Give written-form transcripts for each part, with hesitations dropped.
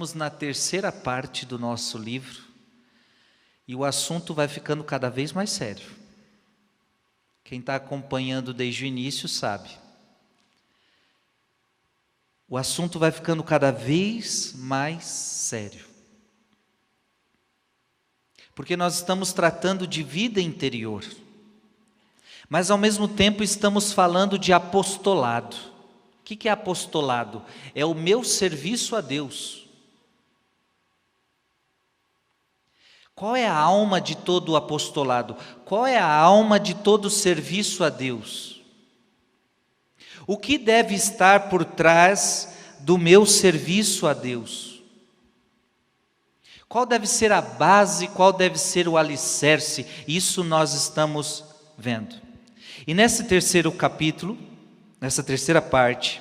estamos na terceira parte do nosso livro e o assunto vai ficando cada vez mais sério. Quem está acompanhando desde o início sabe. O assunto vai ficando cada vez mais sério. Porque nós estamos tratando de vida interior. Mas ao mesmo tempo estamos falando de apostolado. O que é apostolado? É o meu serviço a Deus. Qual é a alma de todo o apostolado? Qual é a alma de todo o serviço a Deus? O que deve estar por trás do meu serviço a Deus? Qual deve ser a base, qual deve ser o alicerce? Isso nós estamos vendo. E nesse terceiro capítulo, nessa terceira parte,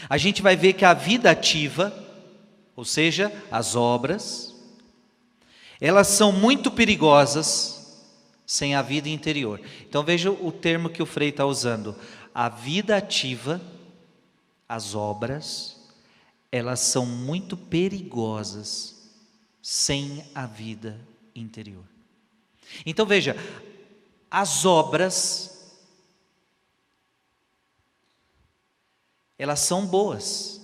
a gente vai ver que a vida ativa, ou seja, as obras, elas são muito perigosas sem a vida interior. Então veja o termo que o Frei está usando. A vida ativa, as obras, elas são muito perigosas sem a vida interior. Então veja, as obras, elas são boas,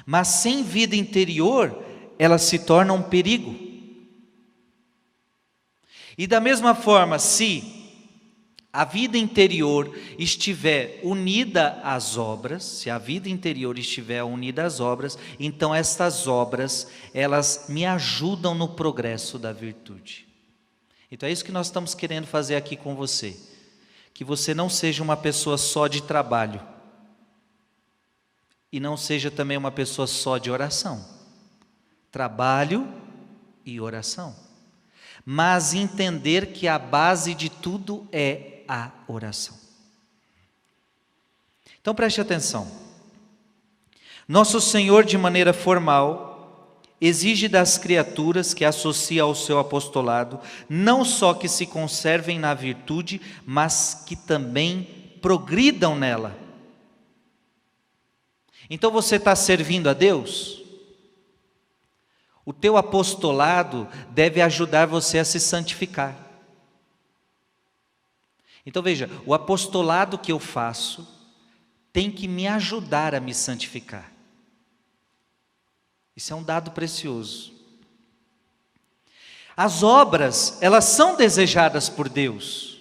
mas sem vida interior, elas se tornam um perigo. E da mesma forma, se a vida interior estiver unida às obras, se a vida interior estiver unida às obras, então estas obras, elas me ajudam no progresso da virtude. Então é isso que nós estamos querendo fazer aqui com você. Que você não seja uma pessoa só de trabalho. E não seja também uma pessoa só de oração. Trabalho e oração. Mas entender que a base de tudo é a oração. Então preste atenção. Nosso Senhor, de maneira formal, exige das criaturas que associa ao seu apostolado, não só que se conservem na virtude, mas que também progridam nela. Então você está servindo a Deus? O teu apostolado deve ajudar você a se santificar. Então veja, o apostolado que eu faço tem que me ajudar a me santificar. Isso é um dado precioso. As obras, elas são desejadas por Deus.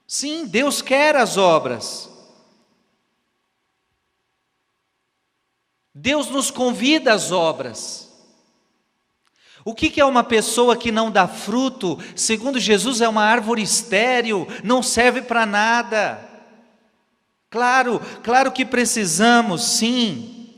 Sim, Deus quer as obras. Deus nos convida às obras. O que é uma pessoa que não dá fruto? Segundo Jesus, é uma árvore estéril, não serve para nada. Claro que precisamos, sim,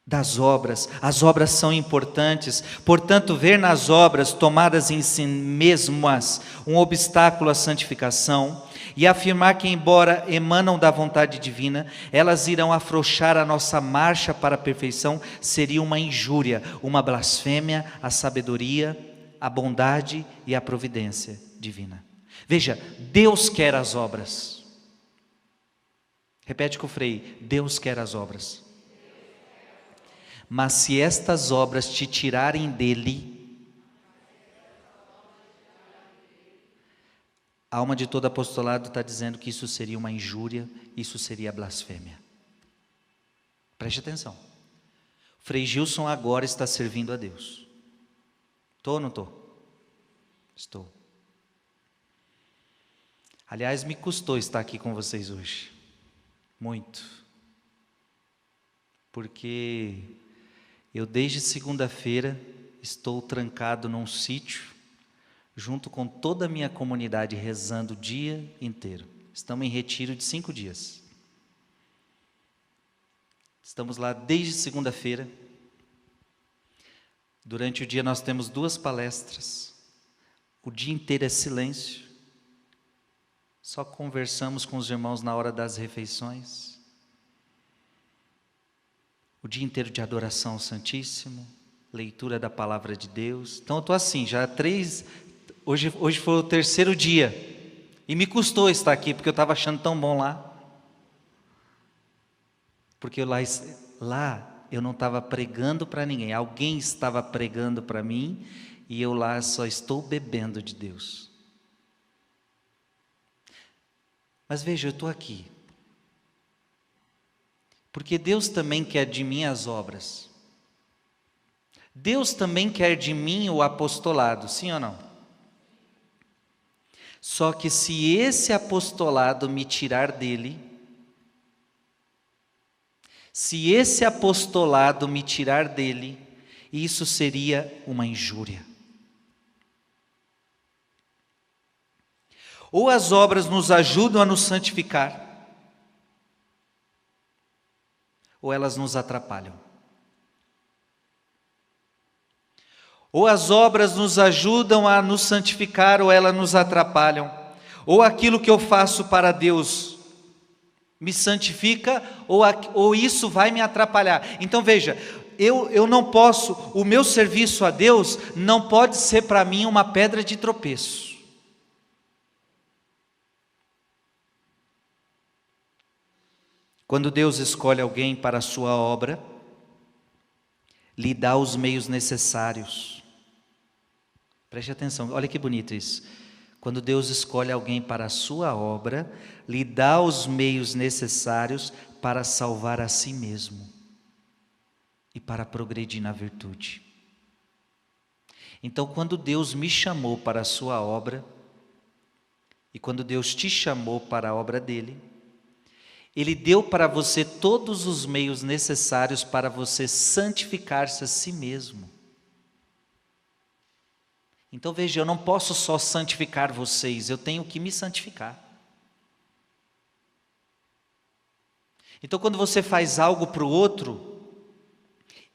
das obras. As obras são importantes. Portanto, ver nas obras tomadas em si mesmas um obstáculo à santificação e afirmar que, embora emanam da vontade divina, elas irão afrouxar a nossa marcha para a perfeição, seria uma injúria, uma blasfêmia à sabedoria, à bondade e à providência divina. Veja, Deus quer as obras. Repete com o Frei, Deus quer as obras. Mas se estas obras te tirarem dele, a alma de todo apostolado está dizendo que isso seria uma injúria, isso seria blasfêmia. Preste atenção. Frei Gilson agora está servindo a Deus. Estou ou não estou? Estou. Aliás, me custou estar aqui com vocês hoje. Muito. Porque eu desde segunda-feira estou trancado num sítio, junto com toda a minha comunidade, rezando o dia inteiro. Estamos em retiro de 5 dias. Estamos lá desde segunda-feira. Durante o dia nós temos 2 palestras. O dia inteiro é silêncio. Só conversamos com os irmãos na hora das refeições. O dia inteiro de adoração ao Santíssimo, leitura da Palavra de Deus. Então eu estou assim, já 3... Hoje foi o 3º dia, e me custou estar aqui, porque eu estava achando tão bom lá. Porque lá eu não estava pregando para ninguém, alguém estava pregando para mim, e eu lá só estou bebendo de Deus. Mas veja, eu estou aqui, porque Deus também quer de mim as obras. Deus também quer de mim o apostolado, sim ou não? Só que se esse apostolado me tirar dele, isso seria uma injúria. Ou as obras nos ajudam a nos santificar, ou elas nos atrapalham. Ou as obras nos ajudam a nos santificar, ou elas nos atrapalham. Ou aquilo que eu faço para Deus me santifica, ou isso vai me atrapalhar. Então veja, eu não posso, o meu serviço a Deus não pode ser para mim uma pedra de tropeço. Quando Deus escolhe alguém para a sua obra, lhe dá os meios necessários. Preste atenção, olha que bonito isso. Quando Deus escolhe alguém para a sua obra, lhe dá os meios necessários para salvar a si mesmo e para progredir na virtude. Então, quando Deus me chamou para a sua obra, e quando Deus te chamou para a obra dele, Ele deu para você todos os meios necessários para você santificar-se a si mesmo. Então veja, eu não posso só santificar vocês, eu tenho que me santificar. Então quando você faz algo para o outro,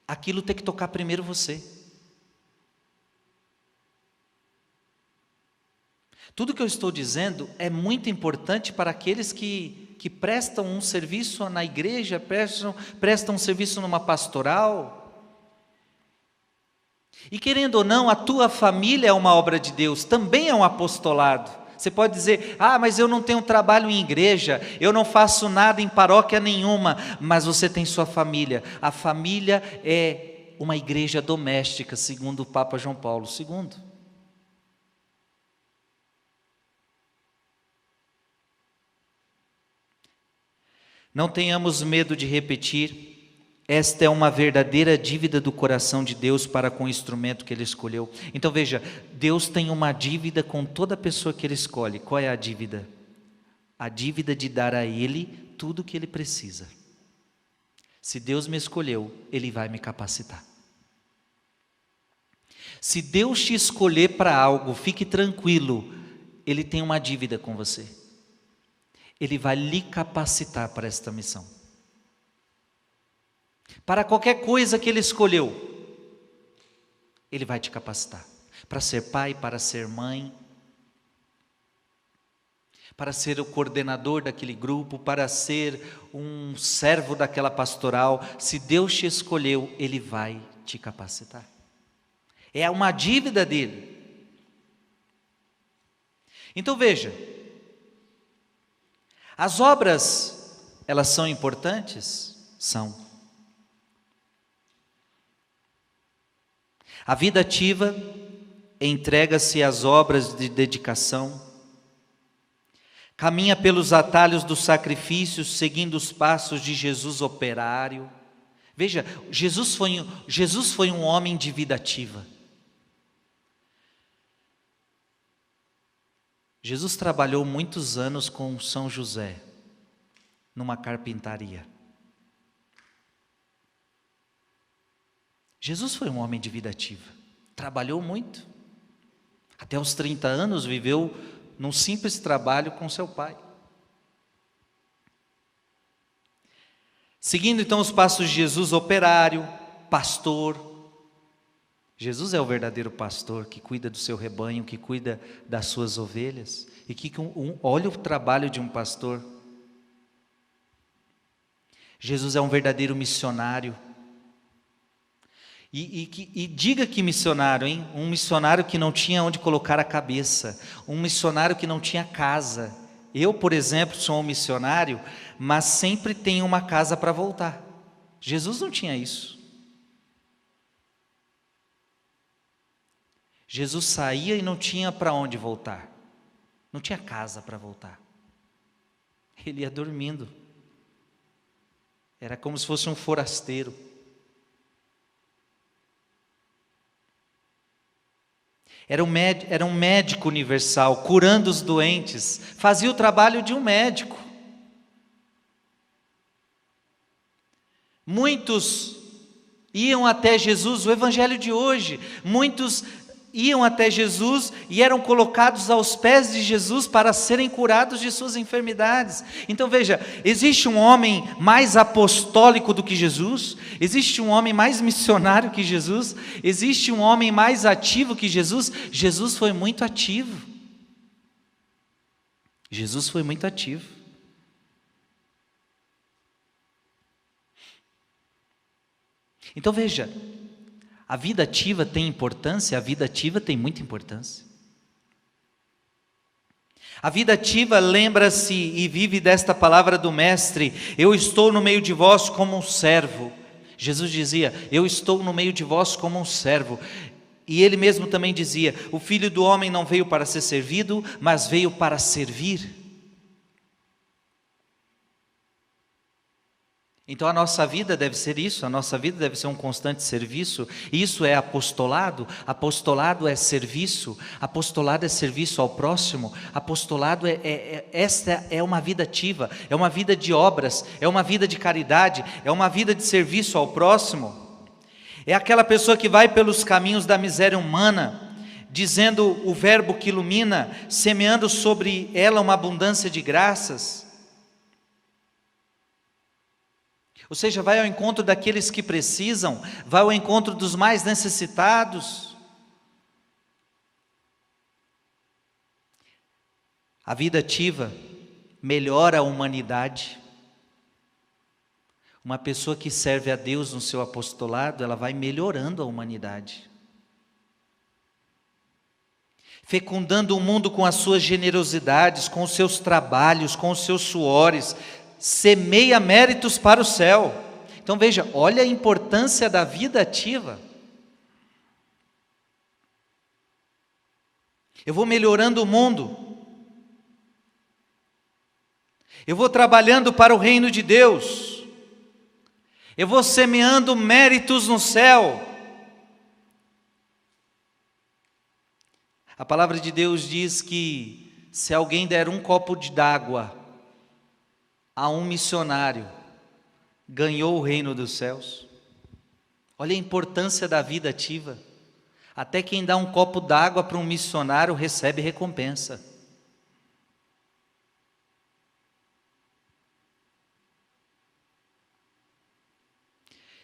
aquilo tem que tocar primeiro você. Tudo que eu estou dizendo é muito importante para aqueles que prestam um serviço na igreja, prestam um serviço numa pastoral. E querendo ou não, a tua família é uma obra de Deus, também é um apostolado. Você pode dizer, mas eu não tenho trabalho em igreja, eu não faço nada em paróquia nenhuma, mas você tem sua família. A família é uma igreja doméstica, segundo o Papa João Paulo II. Não tenhamos medo de repetir, esta é uma verdadeira dívida do coração de Deus para com o instrumento que Ele escolheu. Então veja, Deus tem uma dívida com toda pessoa que Ele escolhe. Qual é a dívida? A dívida de dar a Ele tudo o que Ele precisa. Se Deus me escolheu, Ele vai me capacitar. Se Deus te escolher para algo, fique tranquilo, Ele tem uma dívida com você. Ele vai lhe capacitar para esta missão. Para qualquer coisa que Ele escolheu, Ele vai te capacitar. Para ser pai, para ser mãe, para ser o coordenador daquele grupo, para ser um servo daquela pastoral. Se Deus te escolheu, Ele vai te capacitar. É uma dívida dEle. Então veja, as obras, elas são importantes? São. A vida ativa entrega-se às obras de dedicação, caminha pelos atalhos dos sacrifícios, seguindo os passos de Jesus operário. Veja, Jesus foi um homem de vida ativa. Jesus trabalhou muitos anos com São José, numa carpintaria. Jesus foi um homem de vida ativa, trabalhou muito, até os 30 anos viveu num simples trabalho com seu pai. Seguindo então os passos de Jesus, operário, pastor. Jesus é o verdadeiro pastor que cuida do seu rebanho, que cuida das suas ovelhas. E olha o trabalho de um pastor. Jesus é um verdadeiro missionário. E diga que missionário, hein? Um missionário que não tinha onde colocar a cabeça, um missionário que não tinha casa. Eu, por exemplo, sou um missionário, mas sempre tenho uma casa para voltar. Jesus não tinha isso. Jesus saía e não tinha para onde voltar. Não tinha casa para voltar. Ele ia dormindo. Era como se fosse um forasteiro. Era um médico universal, curando os doentes. Fazia o trabalho de um médico. Muitos iam até Jesus, o evangelho de hoje, muitos iam até Jesus e eram colocados aos pés de Jesus para serem curados de suas enfermidades. Então veja, existe um homem mais apostólico do que Jesus? Existe um homem mais missionário que Jesus? Existe um homem mais ativo que Jesus? Jesus foi muito ativo. Jesus foi muito ativo. Então veja, a vida ativa tem importância, a vida ativa tem muita importância. A vida ativa lembra-se e vive desta palavra do Mestre: eu estou no meio de vós como um servo. Jesus dizia: eu estou no meio de vós como um servo. E ele mesmo também dizia: o Filho do Homem não veio para ser servido, mas veio para servir. Então a nossa vida deve ser isso, a nossa vida deve ser um constante serviço. Isso é apostolado. Apostolado é serviço. Apostolado é serviço ao próximo. Apostolado esta é uma vida ativa, é uma vida de obras, é uma vida de caridade, é uma vida de serviço ao próximo. É aquela pessoa que vai pelos caminhos da miséria humana, dizendo o verbo que ilumina, semeando sobre ela uma abundância de graças. Ou seja, vai ao encontro daqueles que precisam, vai ao encontro dos mais necessitados. A vida ativa melhora a humanidade. Uma pessoa que serve a Deus no seu apostolado, ela vai melhorando a humanidade. Fecundando o mundo com as suas generosidades, com os seus trabalhos, com os seus suores, semeia méritos para o céu. Então veja, olha a importância da vida ativa. Eu vou melhorando o mundo. Eu vou trabalhando para o reino de Deus. Eu vou semeando méritos no céu. A palavra de Deus diz que se alguém der um copo d'água a um missionário, ganhou o reino dos céus. Olha a importância da vida ativa. Até quem dá um copo d'água para um missionário recebe recompensa.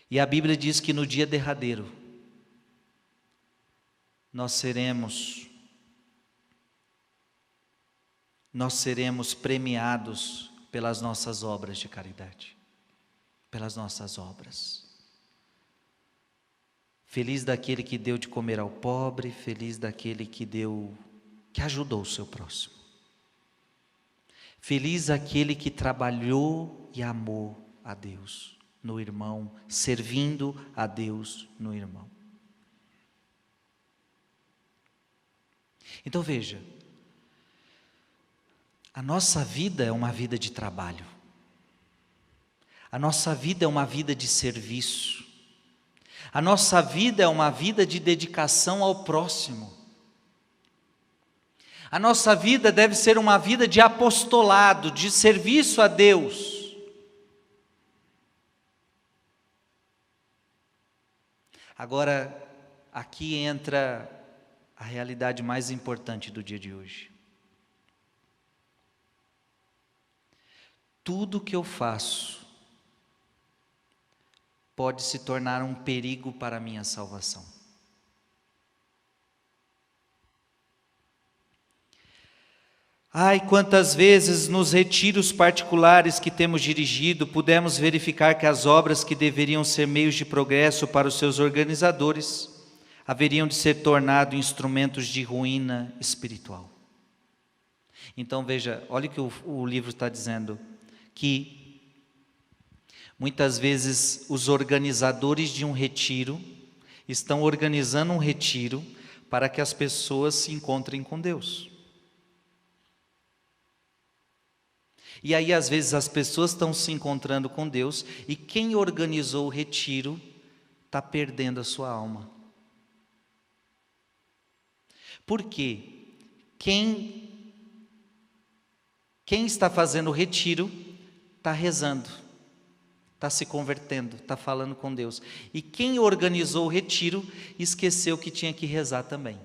E a Bíblia diz que no dia derradeiro, nós seremos premiados pelas nossas obras de caridade, pelas nossas obras. Feliz daquele que deu de comer ao pobre, feliz daquele que ajudou o seu próximo. Feliz aquele que trabalhou e amou a Deus no irmão, servindo a Deus no irmão. Então veja, a nossa vida é uma vida de trabalho. A nossa vida é uma vida de serviço. A nossa vida é uma vida de dedicação ao próximo. A nossa vida deve ser uma vida de apostolado, de serviço a Deus. Agora, aqui entra a realidade mais importante do dia de hoje. Tudo que eu faço pode se tornar um perigo para a minha salvação. Ai, quantas vezes nos retiros particulares que temos dirigido, pudemos verificar que as obras que deveriam ser meios de progresso para os seus organizadores, haveriam de ser tornados instrumentos de ruína espiritual. Então veja, olha o que o livro está dizendo, que Muitas vezes os organizadores de um retiro estão organizando um retiro para que as pessoas se encontrem com Deus. E aí às vezes as pessoas estão se encontrando com Deus e quem organizou o retiro está perdendo a sua alma. Por quê? Quem está fazendo o retiro está rezando, está se convertendo, está falando com Deus. E quem organizou o retiro esqueceu que tinha que rezar também.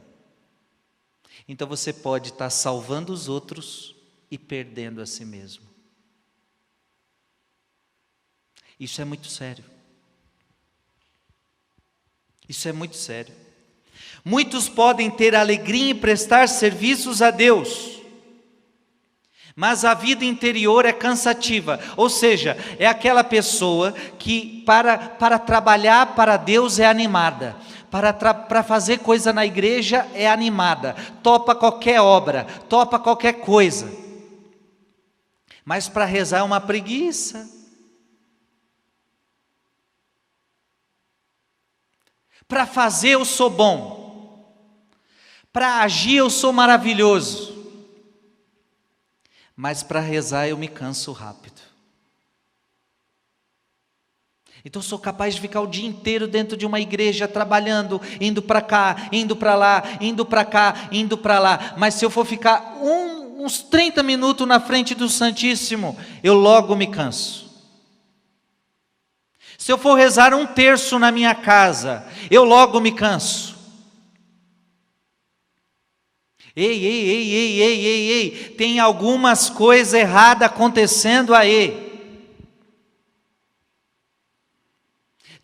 Então você pode estar salvando os outros e perdendo a si mesmo. Isso é muito sério. Isso é muito sério. Muitos podem ter alegria em prestar serviços a Deus, mas a vida interior é cansativa, ou seja, é aquela pessoa que para trabalhar para Deus é animada, para fazer coisa na igreja é animada, topa qualquer obra, topa qualquer coisa, mas para rezar é uma preguiça. Para fazer eu sou bom, para agir eu sou maravilhoso, mas para rezar eu me canso rápido. Então eu sou capaz de ficar o dia inteiro dentro de uma igreja trabalhando, indo para cá, indo para lá, indo para cá, indo para lá, mas se eu for ficar uns 30 minutos na frente do Santíssimo, eu logo me canso. Se eu for rezar um terço na minha casa, eu logo me canso. Ei, tem algumas coisas erradas acontecendo aí.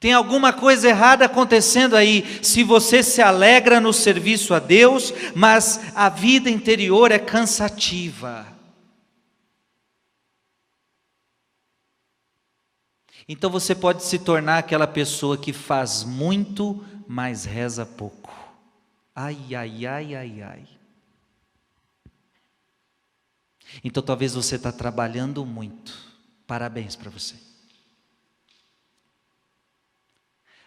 Tem alguma coisa errada acontecendo aí. Se você se alegra no serviço a Deus, mas a vida interior é cansativa. Então você pode se tornar aquela pessoa que faz muito, mas reza pouco. Ai. Então talvez você está trabalhando muito. Parabéns para você.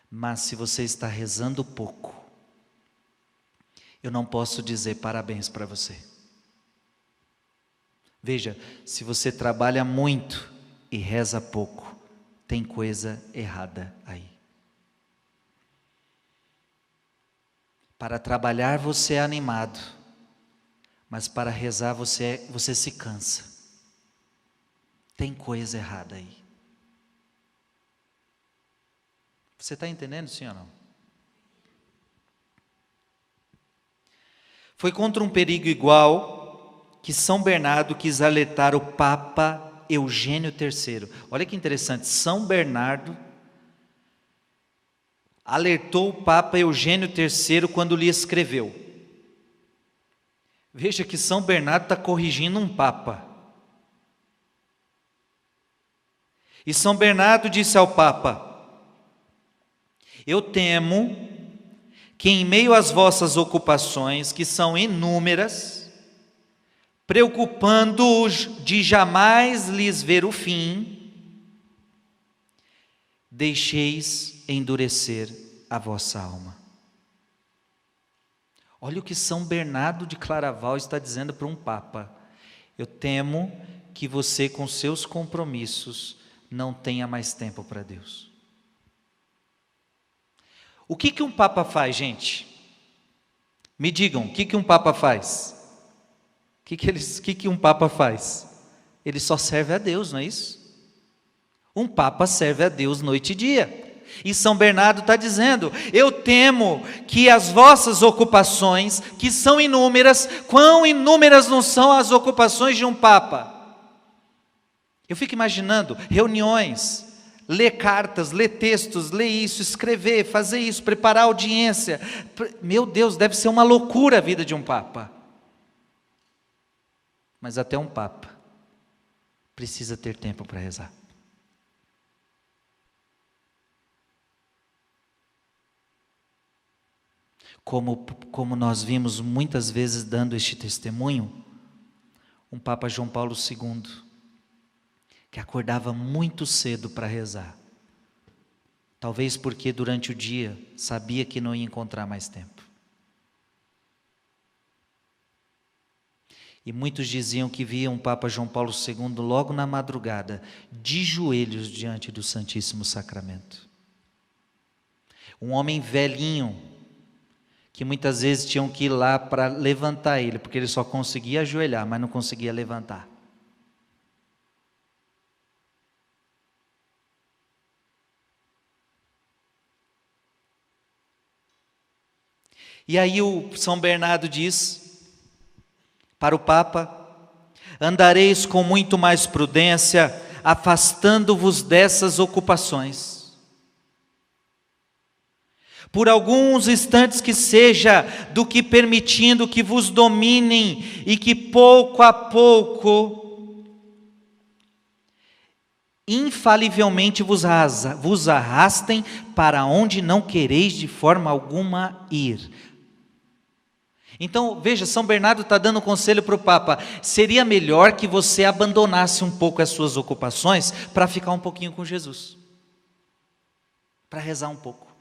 Mas se você está rezando pouco, eu não posso dizer parabéns para você. Veja, se você trabalha muito e reza pouco, tem coisa errada aí. Para trabalhar você é animado, mas para rezar você se cansa. Tem coisa errada aí. Você está entendendo, sim ou não? Foi contra um perigo igual que São Bernardo quis alertar o Papa Eugênio III. Olha que interessante, São Bernardo alertou o Papa Eugênio III quando lhe escreveu. Veja que São Bernardo está corrigindo um Papa. E São Bernardo disse ao Papa: eu temo que em meio às vossas ocupações, que são inúmeras, preocupando-os de jamais lhes ver o fim, deixeis endurecer a vossa alma. Olha o que São Bernardo de Claraval está dizendo para um Papa: eu temo que você com seus compromissos não tenha mais tempo para Deus. O que um Papa faz, gente? Me digam, o que um Papa faz? O que um Papa faz? Ele só serve a Deus, não é isso? Um Papa serve a Deus noite e dia. E São Bernardo está dizendo: eu temo que as vossas ocupações, que são inúmeras, quão inúmeras não são as ocupações de um Papa? Eu fico imaginando reuniões, ler cartas, ler textos, ler isso, escrever, fazer isso, preparar audiência. Meu Deus, deve ser uma loucura a vida de um Papa. Mas até um Papa precisa ter tempo para rezar. Como nós vimos muitas vezes dando este testemunho, um Papa João Paulo II, que acordava muito cedo para rezar. Talvez porque durante o dia sabia que não ia encontrar mais tempo. E muitos diziam que viam o Papa João Paulo II logo na madrugada, de joelhos diante do Santíssimo Sacramento. Um homem velhinho, que muitas vezes tinham que ir lá para levantar ele, porque ele só conseguia ajoelhar, mas não conseguia levantar. E aí o São Bernardo diz para o Papa: andareis com muito mais prudência, afastando-vos dessas ocupações. Por alguns instantes que seja, do que permitindo que vos dominem e que pouco a pouco, infalivelmente vos arrastem para onde não quereis de forma alguma ir. Então, veja, São Bernardo está dando conselho para o Papa: seria melhor que você abandonasse um pouco as suas ocupações para ficar um pouquinho com Jesus, para rezar um pouco.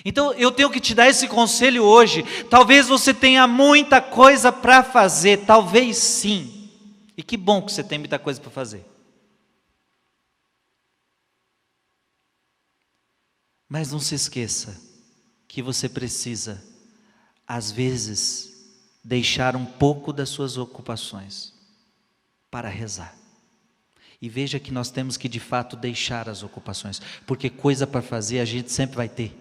Então, eu tenho que te dar esse conselho hoje. Talvez você tenha muita coisa para fazer, talvez sim, e que bom que você tem muita coisa para fazer. Mas não se esqueça que você precisa, às vezes, deixar um pouco das suas ocupações para rezar. E veja que nós temos que de fato deixar as ocupações, porque coisa para fazer a gente sempre vai ter.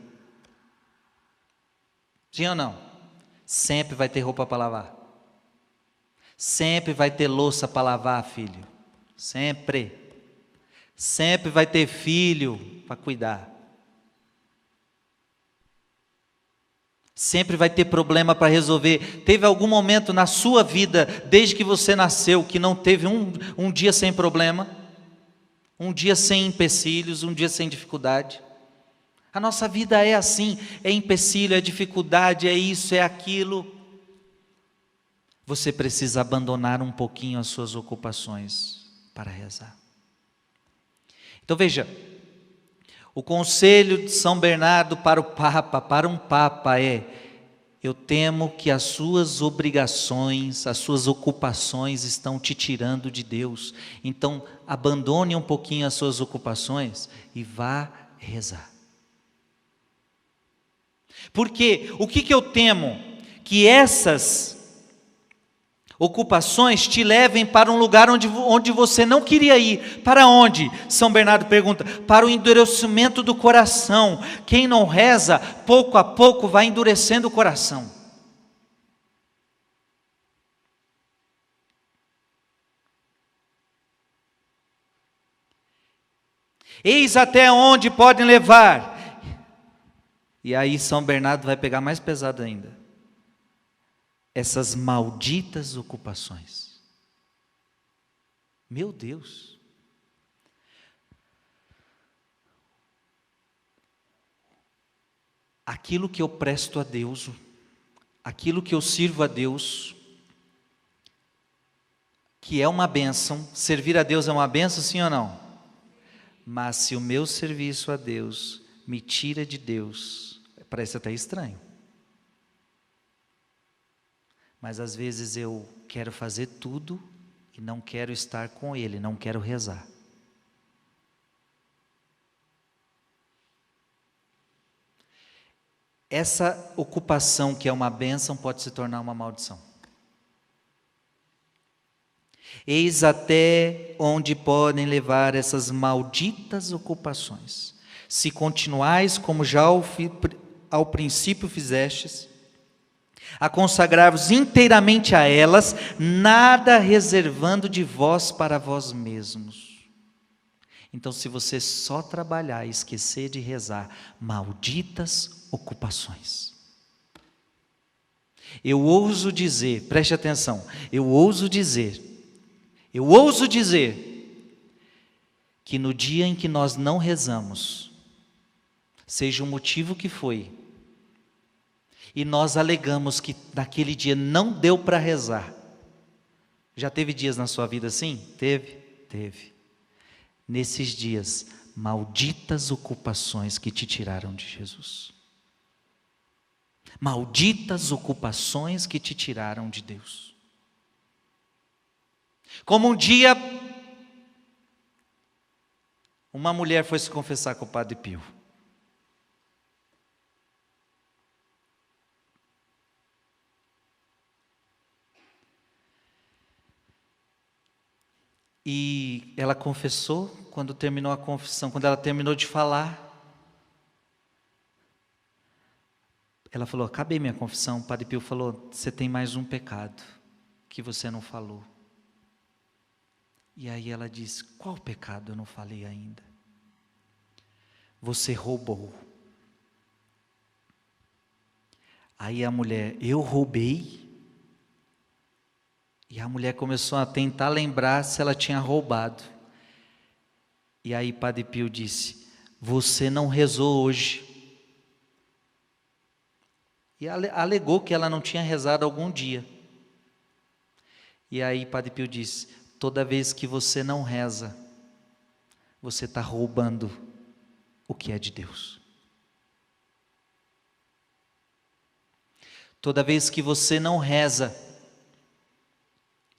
Sim ou não? Sempre vai ter roupa para lavar. Sempre vai ter louça para lavar, filho. Sempre. Sempre vai ter filho para cuidar. Sempre vai ter problema para resolver. Teve algum momento na sua vida, desde que você nasceu, que não teve um dia sem problema? Um dia sem empecilhos, um dia sem dificuldade? A nossa vida é assim, é empecilho, é dificuldade, é isso, é aquilo. Você precisa abandonar um pouquinho as suas ocupações para rezar. Então veja, o conselho de São Bernardo para o Papa, para um Papa é: eu temo que as suas obrigações, as suas ocupações estão te tirando de Deus. Então abandone um pouquinho as suas ocupações e vá rezar. Porque o que eu temo? Que essas ocupações te levem para um lugar onde você não queria ir. Para onde? São Bernardo pergunta: para o endurecimento do coração. Quem não reza, pouco a pouco vai endurecendo o coração. Eis até onde podem levar. E aí São Bernardo vai pegar mais pesado ainda: essas malditas ocupações. Meu Deus! Aquilo que eu presto a Deus, aquilo que eu sirvo a Deus, que é uma bênção. Servir a Deus é uma bênção, sim ou não? Mas se o meu serviço a Deus me tira de Deus, parece até estranho. Mas às vezes eu quero fazer tudo e não quero estar com Ele, não quero rezar. Essa ocupação que é uma bênção pode se tornar uma maldição. Eis até onde podem levar essas malditas ocupações. Se continuais como já ao princípio fizestes, a consagrar-vos inteiramente a elas, nada reservando de vós para vós mesmos. Então, se você só trabalhar e esquecer de rezar, malditas ocupações. Eu ouso dizer, preste atenção, eu ouso dizer que no dia em que nós não rezamos, seja o motivo que foi, e nós alegamos que naquele dia não deu para rezar. Já teve dias na sua vida assim? Teve. Nesses dias, malditas ocupações que te tiraram de Jesus. Malditas ocupações que te tiraram de Deus. Como um dia, uma mulher foi se confessar com o Padre Pio. E ela confessou, quando terminou a confissão, quando ela terminou de falar, ela falou: acabei minha confissão. O Padre Pio falou: você tem mais um pecado que você não falou. E aí ela disse: qual pecado eu não falei ainda? Você roubou. Aí a mulher: eu roubei? E a mulher começou a tentar lembrar se ela tinha roubado. E aí Padre Pio disse: você não rezou hoje. E alegou que ela não tinha rezado algum dia. E aí Padre Pio disse: toda vez que você não reza, você está roubando o que é de Deus. Toda vez que você não reza,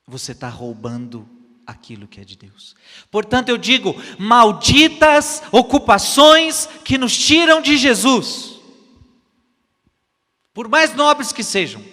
você está roubando aquilo que é de Deus. Portanto eu digo, malditas ocupações que nos tiram de Jesus, por mais nobres que sejam.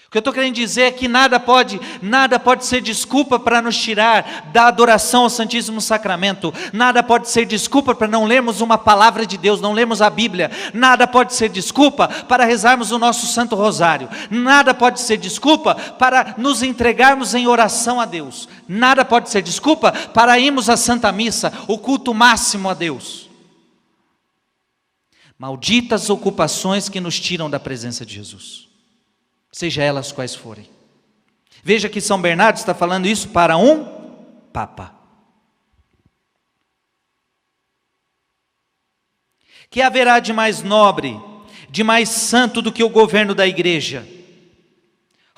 O que eu estou querendo dizer é que nada pode ser desculpa para nos tirar da adoração ao Santíssimo Sacramento. Nada pode ser desculpa para não lermos uma palavra de Deus, não lermos a Bíblia. Nada pode ser desculpa para rezarmos o nosso Santo Rosário. Nada pode ser desculpa para nos entregarmos em oração a Deus. Nada pode ser desculpa para irmos à Santa Missa, o culto máximo a Deus. Malditas ocupações que nos tiram da presença de Jesus, seja elas quais forem. Veja que São Bernardo está falando isso para um Papa. Que haverá de mais nobre, de mais santo do que o governo da igreja?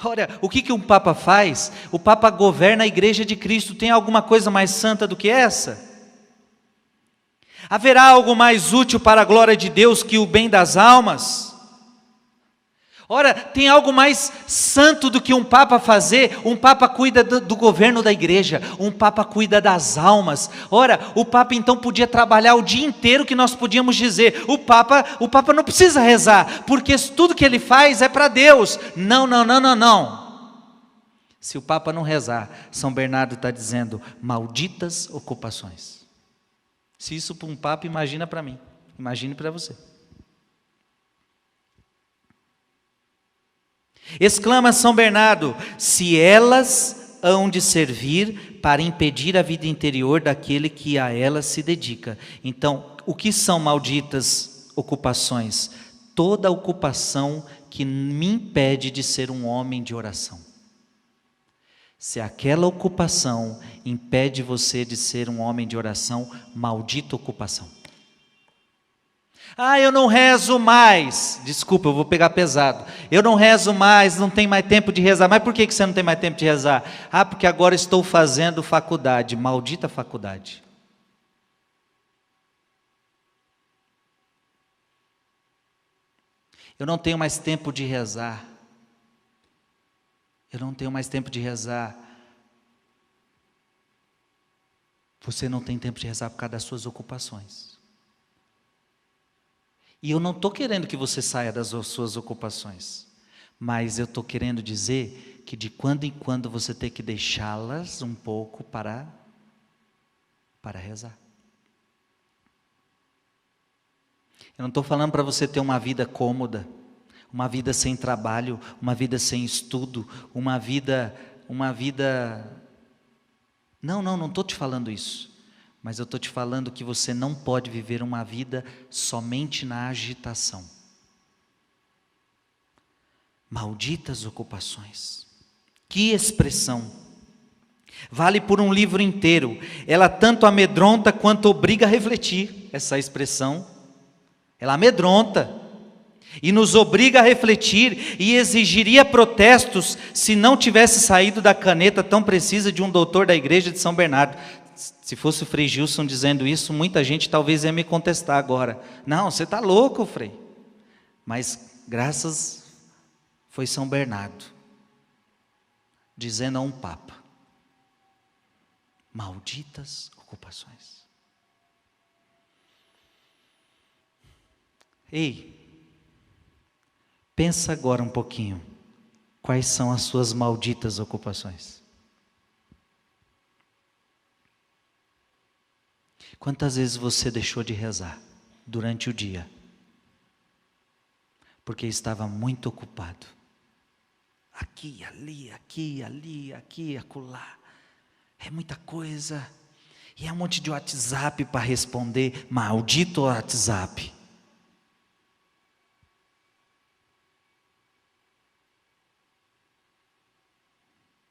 Ora, o que um Papa faz? O Papa governa a igreja de Cristo. Tem alguma coisa mais santa do que essa? Haverá algo mais útil para a glória de Deus que o bem das almas? Ora, tem algo mais santo do que um Papa fazer? Um Papa cuida do governo da igreja, um Papa cuida das almas. Ora, o Papa então podia trabalhar o dia inteiro, que nós podíamos dizer: o Papa não precisa rezar, porque tudo que ele faz é para Deus. Não. Se o Papa não rezar, São Bernardo está dizendo: malditas ocupações. Se isso para um Papa, imagina para mim, imagine para você. Exclama São Bernardo: se elas hão de servir para impedir a vida interior daquele que a elas se dedica. Então, o que são malditas ocupações? Toda ocupação que me impede de ser um homem de oração. Se aquela ocupação impede você de ser um homem de oração, maldita ocupação. Eu não rezo mais. Desculpa, eu vou pegar pesado. Eu não rezo mais, não tenho mais tempo de rezar. Mas por que você não tem mais tempo de rezar? Porque agora estou fazendo faculdade. Maldita faculdade. Eu não tenho mais tempo de rezar. Eu não tenho mais tempo de rezar. Você não tem tempo de rezar por causa das suas ocupações. E eu não estou querendo que você saia das suas ocupações, mas eu estou querendo dizer que de quando em quando você tem que deixá-las um pouco para rezar. Eu não estou falando para você ter uma vida cômoda, uma vida sem trabalho, uma vida sem estudo, uma vida... Não estou te falando isso. Mas eu estou te falando que você não pode viver uma vida somente na agitação. Malditas ocupações. Que expressão! Vale por um livro inteiro. Ela tanto amedronta quanto obriga a refletir. Essa expressão, ela amedronta. e nos obriga a refletir e exigiria protestos se não tivesse saído da caneta tão precisa de um doutor da igreja de São Bernardo. Se fosse o Frei Gilson dizendo isso, muita gente talvez ia me contestar agora. Não, você está louco, Frei. Mas graças foi São Bernardo, dizendo a um Papa: malditas ocupações. Ei, pensa agora um pouquinho, quais são as suas malditas ocupações? Quantas vezes você deixou de rezar durante o dia, porque estava muito ocupado? Aqui, ali, acolá. É muita coisa. E é um monte de WhatsApp para responder. Maldito WhatsApp.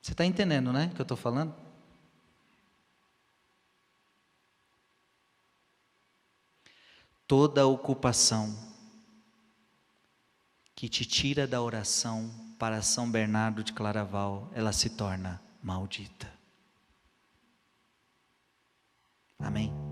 Você está entendendo, né, o que eu estou falando? Toda ocupação que te tira da oração para São Bernardo de Claraval, ela se torna maldita. Amém?